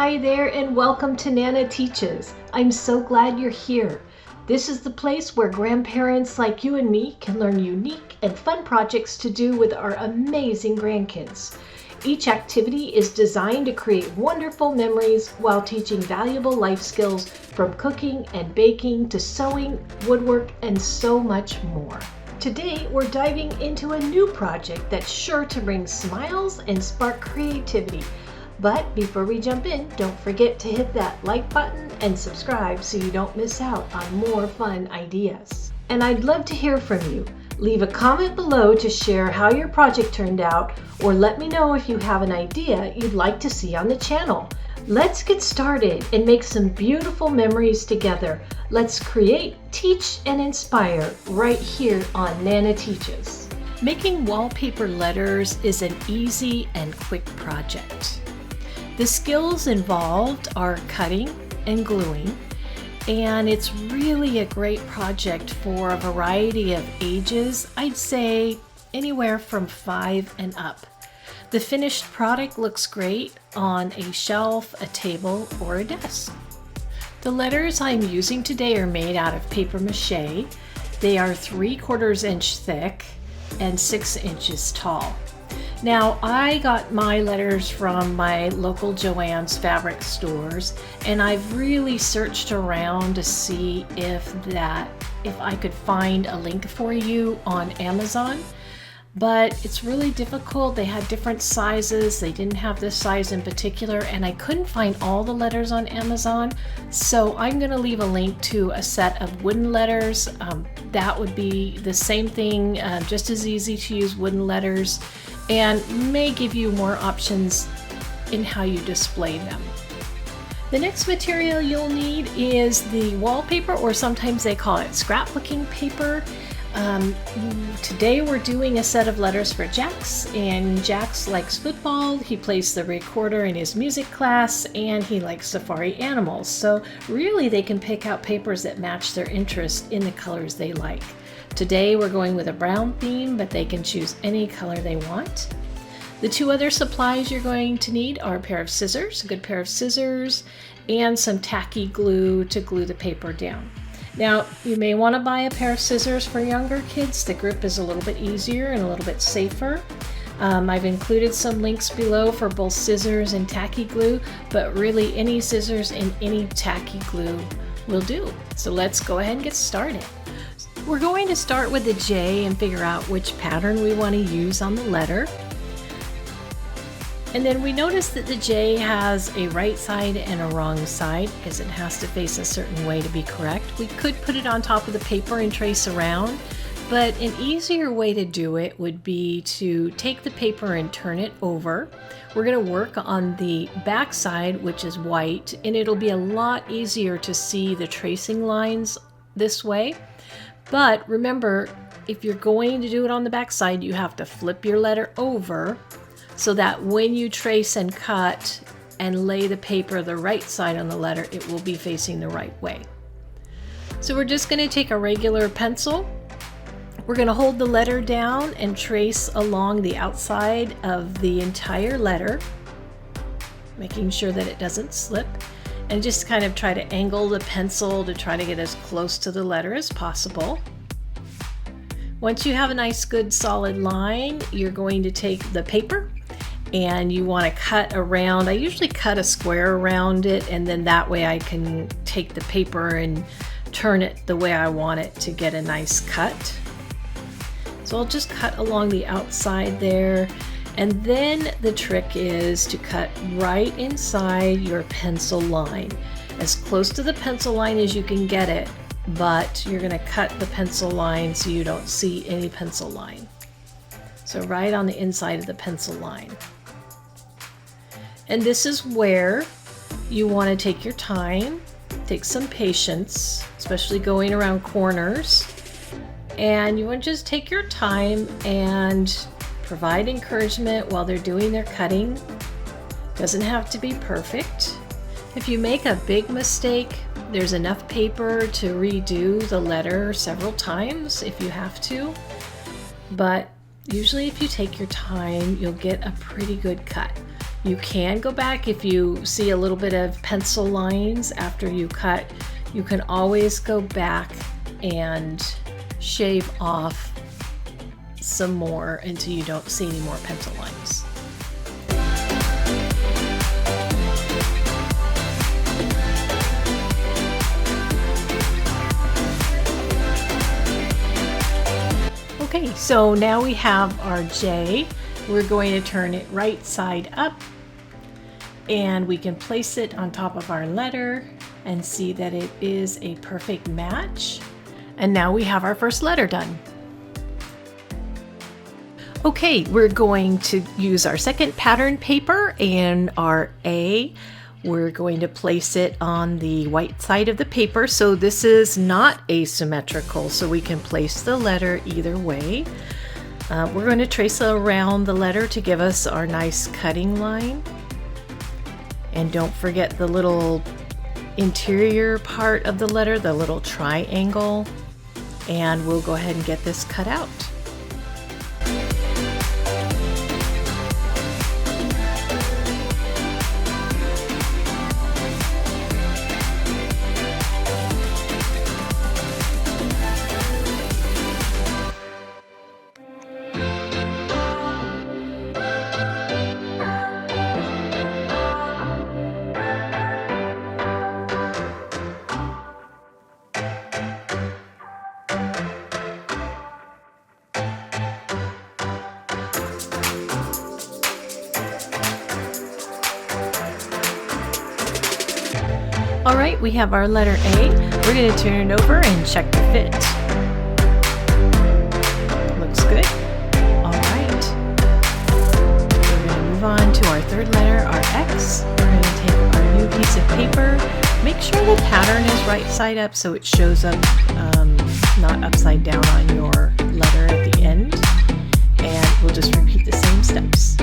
Hi there and welcome to Nana Teaches. I'm so glad you're here. This is the place where grandparents like you and me can learn unique and fun projects to do with our amazing grandkids. Each activity is designed to create wonderful memories while teaching valuable life skills from cooking and baking to sewing, woodwork, and so much more. Today, we're diving into a new project that's sure to bring smiles and spark creativity. But before we jump in, don't forget to hit that like button and subscribe so you don't miss out on more fun ideas. And I'd love to hear from you. Leave a comment below to share how your project turned out, or let me know if you have an idea you'd like to see on the channel. Let's get started and make some beautiful memories together. Let's create, teach, and inspire right here on Nana Teaches. Making wallpaper letters is an easy and quick project. The skills involved are cutting and gluing, and it's really a great project for a variety of ages. I'd say anywhere from 5 and up. The finished product looks great on a shelf, a table, or a desk. The letters I'm using today are made out of paper mache. They are 3/4 inch thick and 6 inches tall. Now, I got my letters from my local Joann's fabric stores, and I've really searched around to see if I could find a link for you on Amazon, but it's really difficult. They had different sizes. They didn't have this size in particular, and I couldn't find all the letters on Amazon, so I'm going to leave a link to a set of wooden letters. That would be the same thing, just as easy to use wooden letters, and may give you more options in how you display them. The next material you'll need is the wallpaper, or sometimes they call it scrapbooking paper. Today we're doing a set of letters for Jax, and Jax likes football, he plays the recorder in his music class, and he likes safari animals. So really they can pick out papers that match their interest in the colors they like. Today we're going with a brown theme, but they can choose any color they want. The two other supplies you're going to need are a pair of scissors, a good pair of scissors, and some tacky glue to glue the paper down. Now, you may want to buy a pair of scissors for younger kids. The grip is a little bit easier and a little bit safer. I've included some links below for both scissors and tacky glue, but really any scissors and any tacky glue will do. So let's go ahead and get started. We're going to start with the J and figure out which pattern we want to use on the letter. And then we notice that the J has a right side and a wrong side because it has to face a certain way to be correct. We could put it on top of the paper and trace around, but an easier way to do it would be to take the paper and turn it over. We're going to work on the back side, which is white, and it'll be a lot easier to see the tracing lines this way. But remember, if you're going to do it on the back side, you have to flip your letter over so that when you trace and cut and lay the paper the right side on the letter, it will be facing the right way. So we're just going to take a regular pencil. We're going to hold the letter down and trace along the outside of the entire letter, making sure that it doesn't slip, and just kind of try to angle the pencil to try to get as close to the letter as possible. Once you have a nice good solid line, you're going to take the paper and you want to cut around. I usually cut a square around it, and then that way I can take the paper and turn it the way I want it to get a nice cut. So I'll just cut along the outside there, and then the trick is to cut right inside your pencil line, as close to the pencil line as you can get it, but you're going to cut the pencil line so you don't see any pencil line. So right on the inside of the pencil line. And this is where you want to take your time, take some patience, especially going around corners. And you want to just take your time and provide encouragement while they're doing their cutting. Doesn't have to be perfect. If you make a big mistake, there's enough paper to redo the letter several times if you have to. But usually if you take your time, you'll get a pretty good cut. You can go back if you see a little bit of pencil lines after you cut. You can always go back and shave off some more until you don't see any more pencil lines. Okay, so now we have our J. We're going to turn it right side up, and we can place it on top of our letter and see that it is a perfect match. And now we have our first letter done. Okay, we're going to use our second pattern paper and our A. We're going to place it on the white side of the paper. So this is not asymmetrical, so we can place the letter either way. We're going to trace around the letter to give us our nice cutting line. And don't forget the little interior part of the letter, the little triangle. And we'll go ahead and get this cut out. All right, we have our letter A. We're going to turn it over and check the fit. Looks good. All right. We're going to move on to our third letter, our X. We're going to take our new piece of paper. Make sure the pattern is right side up so it shows up not upside down on your letter at the end. And we'll just repeat the same steps.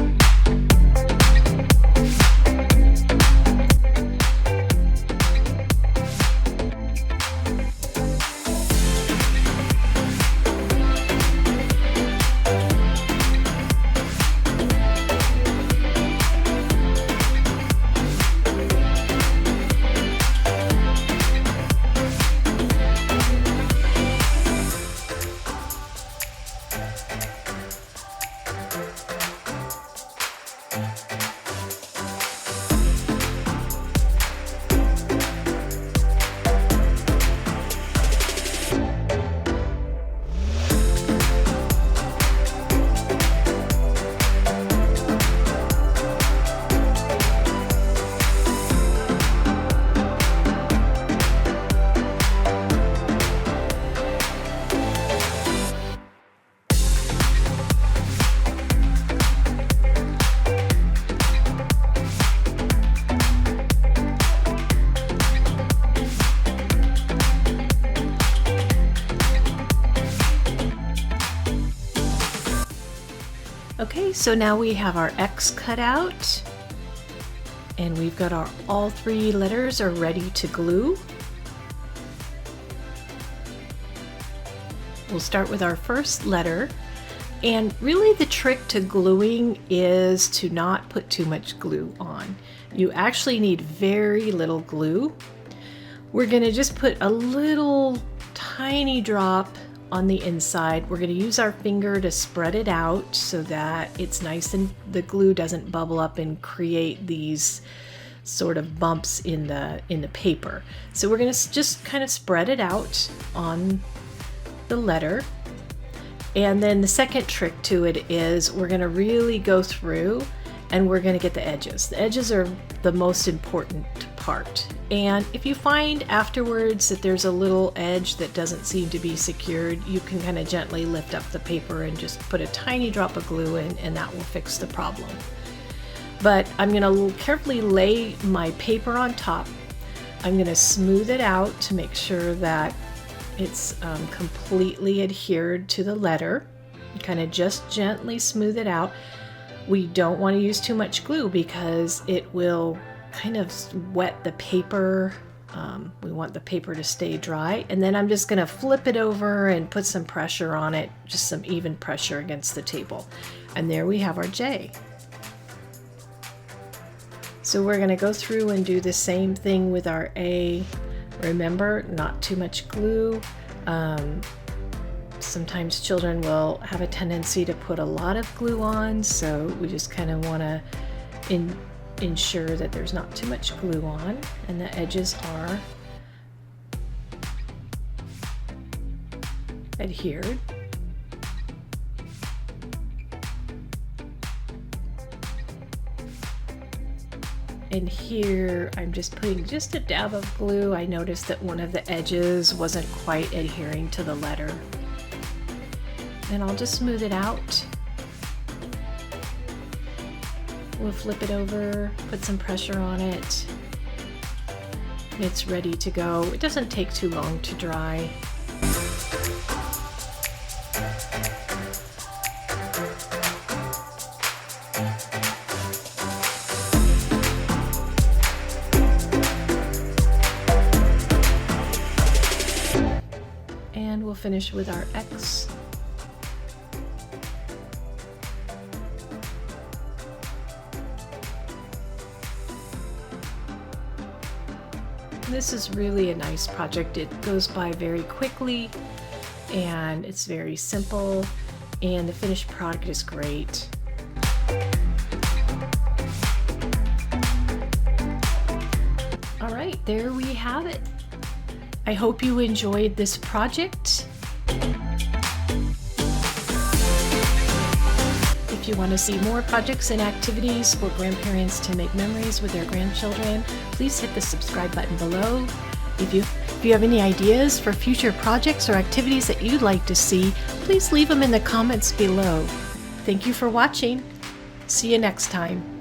Okay, so now we have our X cut out, and we've got our all three letters are ready to glue. We'll start with our first letter, and really the trick to gluing is to not put too much glue on. You actually need very little glue. We're going to just put a little tiny drop on the inside. We're going to use our finger to spread it out so that it's nice and the glue doesn't bubble up and create these sort of bumps in the paper. So we're going to just kind of spread it out on the letter. And then the second trick to it is we're going to really go through and we're going to get the edges. The edges are the most important part. And if you find afterwards that there's a little edge that doesn't seem to be secured, you can kind of gently lift up the paper and just put a tiny drop of glue in, and that will fix the problem. But I'm going to carefully lay my paper on top. I'm going to smooth it out to make sure that it's completely adhered to the letter. Kind of just gently smooth it out. We don't want to use too much glue because it will kind of wet the paper. We want the paper to stay dry, and then I'm just going to flip it over and put some pressure on it, just some even pressure against the table. And there we have our J. So we're going to go through and do the same thing with our A. Remember, not too much glue. Sometimes children will have a tendency to put a lot of glue on, so we just kind of want to ensure that there's not too much glue on and the edges are adhered. And here I'm just putting just a dab of glue. I noticed that one of the edges wasn't quite adhering to the letter. And I'll just smooth it out. We'll flip it over, put some pressure on it. It's ready to go. It doesn't take too long to dry. And we'll finish with our X. This is really a nice project. It goes by very quickly and it's very simple, and the finished product is great. All right, there we have it. I hope you enjoyed this project. If you want to see more projects and activities for grandparents to make memories with their grandchildren, please hit the subscribe button below. If you have any ideas for future projects or activities that you'd like to see, please leave them in the comments below. Thank you for watching. See you next time.